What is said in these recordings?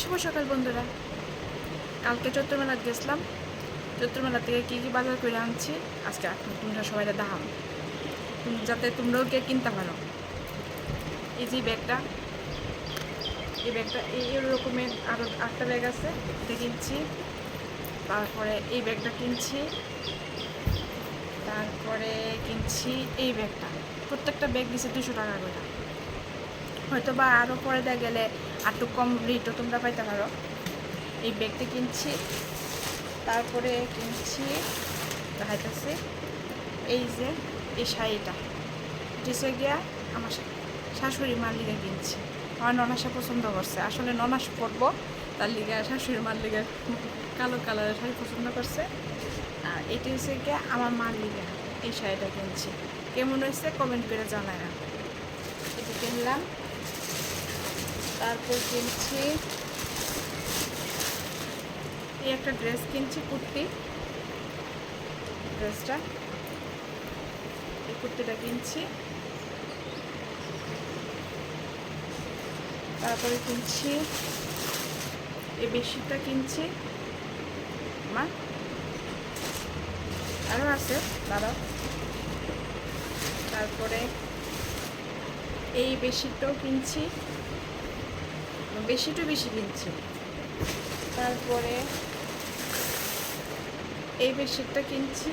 শুভ সকাল বন্ধুরা। কালকে চৈত্রমেলা গেছিলাম। চৈত্রমেলা থেকে কী কী বাজার করে আনছি আজকে তোমরা সবাই দেখাম, যাতে তোমরাও গিয়ে কিনতে পারো। এই যে ব্যাগটা, এই রকমের আরও একটা ব্যাগ আছে, এটা কিনছি। তারপরে এই ব্যাগটা কিনছি, তারপরে কিনছি এই ব্যাগটা। প্রত্যেকটা ব্যাগ দিচ্ছে 200 টাকা করে। হয়তো বা আরও পরে দেওয়া গেলে একটু কম রেটও তোমরা পাইতে পারো। এই ব্যাগটা কিনছি। তারপরে কিনছি দেখাইতেছি এই যে এই শাড়িটা, যেসে গিয়া আমার শাশুড়ি মার লিগে কিনছি। আমার ননাসা পছন্দ করছে, আসলে ননাস পরবো, তার লিগে শাশুড়ি মার লিগে কালো কালারের শাড়ি পছন্দ করছে। আর এটি হচ্ছে গিয়া আমার মার লিগে এই শাড়িটা কিনছি। কেমন হয়েছে কমেন্ট করে জানায় না। এটি কিনলাম। তারপর কিনছি এই একটা ড্রেস কিনছি, কুর্তি ড্রেসটা, এই কুর্তিটা কিনছি। তারপরে কিনছি এই বেডশিটটা কিনছি। মা আরও আছে দাঁড়াও। তারপরে এই বেডশিটটাও কিনছি, বেডশিটও বেশি কিনছি। তারপরে এই বেডশিটটা কিনছি,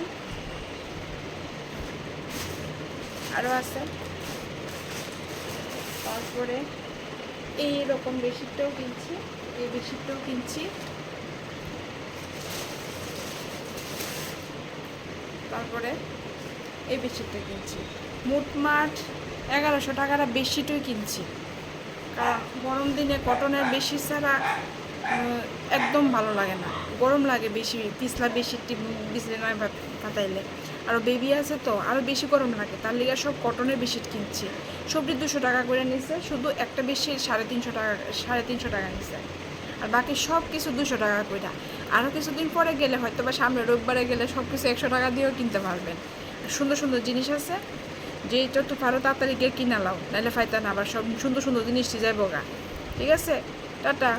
আরও আছে। তারপরে এই রকম বেডশিটটাও কিনছি, এই বেডশিটটাও কিনছি। তারপরে এই বেডশিটটা কিনছি। মোটমাট 1100 টাকার বেডশিটও কিনছি। কারণ গরম দিনে কটনের বেডশিট ছাড়া একদম ভালো লাগে না, গরম লাগে বেশি। পিছলা বেডশিটটি বিছলে নয় পাতাইলে, আরও বেবি আছে তো আরও বেশি গরম লাগে, তার লিগে সব কটনের বেডশিট কিনছি। সবটি 200 টাকা করে নিছে, শুধু একটা বেডশিট 350 টাকা নিছে, আর বাকি সব কিছু 200 টাকা করে। আরও কিছুদিন পরে গেলে হয়তো বা সামনে রোববারে গেলে সব কিছু 100 টাকা দিয়েও কিনতে পারবেন। সুন্দর সুন্দর জিনিস আছে, যে যত পারো তাড়াতাড়ি গিয়ে কিনা লাও, নাহলে ফাইতা না, আবার সব সুন্দর সুন্দর জিনিসটি যাইব গা। ঠিক আছে, টাটা।